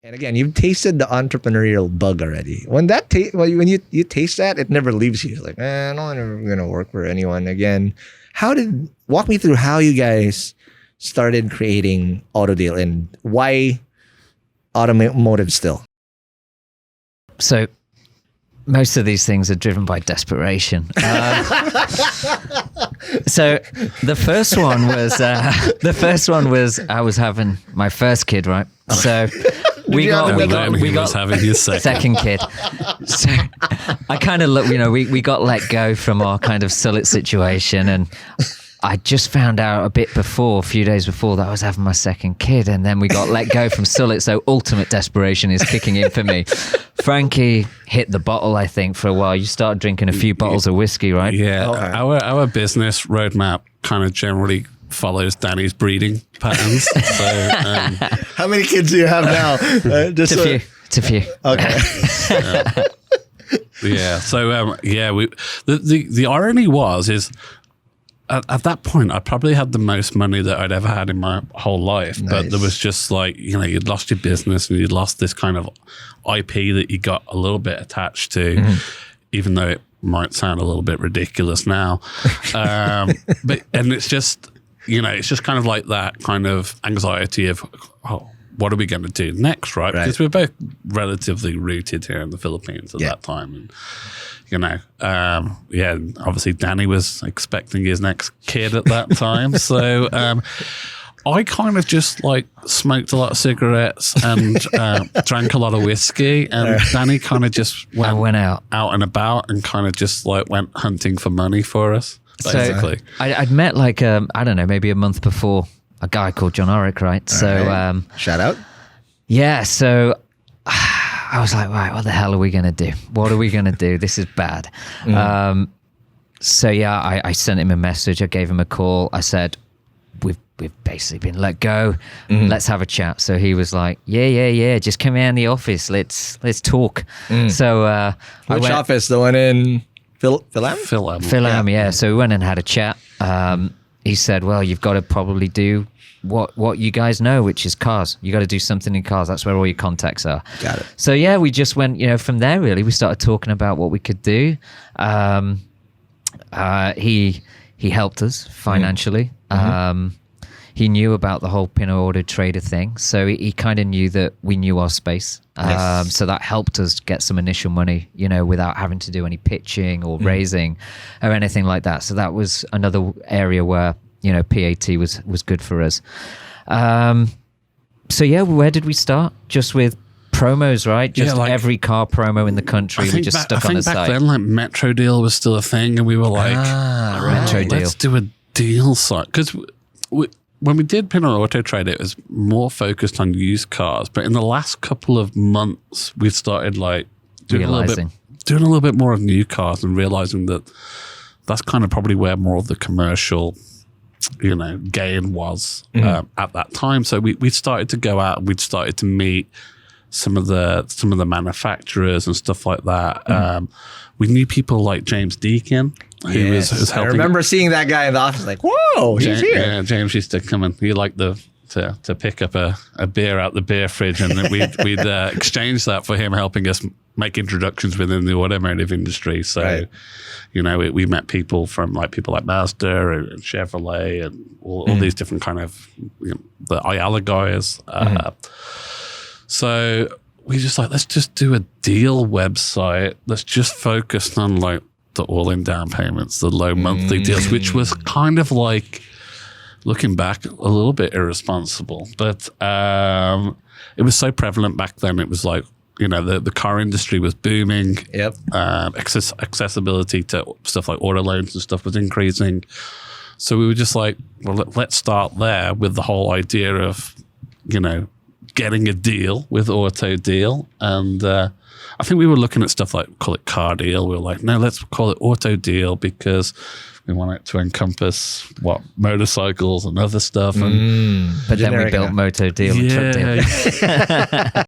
And again, you've tasted the entrepreneurial bug already. When when you taste that, it never leaves you. It's like, I'm never gonna work for anyone again. Walk me through how you guys started creating AutoDeal and why automotive still? So most of these things are driven by desperation. So the first one was I was having my first kid, right? So we got having his second kid. So I kind of look, we got let go from our kind of Sulit situation, and I just found out a few days before, that I was having my second kid, and then we got let go from Sulit. So ultimate desperation is kicking in for me. Frankie hit the bottle, I think, for a while. You started drinking a few bottles of whiskey, right? Yeah. Okay. Our business roadmap kind of generally follows Danny's breeding patterns. So, how many kids do you have now? It's a few. Okay. Yeah. So the irony is at that point, I probably had the most money that I'd ever had in my whole life. Nice. But there was just like, you'd lost your business and you'd lost this kind of IP that you got a little bit attached to, even though it might sound a little bit ridiculous now. And it's just, it's just kind of like that kind of anxiety of, what are we going to do next, right? Because we're both relatively rooted here in the Philippines at that time. And, obviously Danny was expecting his next kid at that time. So I kind of just like smoked a lot of cigarettes and drank a lot of whiskey. And Danny kind of just went out and about and kind of just like went hunting for money for us, basically. So I'd met like, I don't know, maybe a month before, a guy called John Oric, right? So shout out. Yeah, so I was like, right, what the hell are we going to do? What are we going to do? This is bad. So yeah, I sent him a message. I gave him a call. I said, we've basically been let go. Let's have a chat. So he was like, yeah. Just come in the office. Let's talk. So which office? The one in Philam? Philam, yeah. So we went and had a chat. He said, well, you've got to probably do what you guys know, which is cars. You got to do something in cars. That's where all your contacts are. Got it. So yeah, we just went, from there really. We started talking about what we could do. He helped us financially. He knew about the whole Pinoy Auto Trader thing. So he kind of knew that we knew our space. So that helped us get some initial money, without having to do any pitching or raising or anything like that. So that was another area where, PAT was good for us. So yeah, where did we start? Just with promos, right? Just every car promo in the country. We just stuck on the site. I think back then, like Metro Deal was still a thing, and we were like, Metro Deal. Let's do a deal site. Because when we did Pinoy Auto Trader, it was more focused on used cars. But in the last couple of months, we started like doing a little bit more of new cars and realizing that that's kind of probably where more of the commercial gain was at that time. So we started to go out and we'd started to meet some of the manufacturers and stuff like that. We knew people like James Deakin, who was helping. I remember seeing that guy in the office, like, whoa, he's here. Yeah, James used to come and he liked to pick up a beer out the beer fridge, and then we'd exchange that for him helping us make introductions within the automotive industry. So, we met people from people like Mazda and Chevrolet and all these different kind of the Ayala guys. So we just let's just do a deal website. Let's just focus on the all-in down payments, the low monthly deals, which was kind of looking back a little bit irresponsible, but it was so prevalent back then. It was the car industry was booming. Yep. Accessibility to stuff like auto loans and stuff was increasing. So we were just let's start there with the whole idea of, getting a deal with AutoDeal. And I think we were looking at stuff call it Car Deal. We were like, no, let's call it AutoDeal because we want it to encompass motorcycles and other stuff. But then we built MotoDeal and Truck Deal.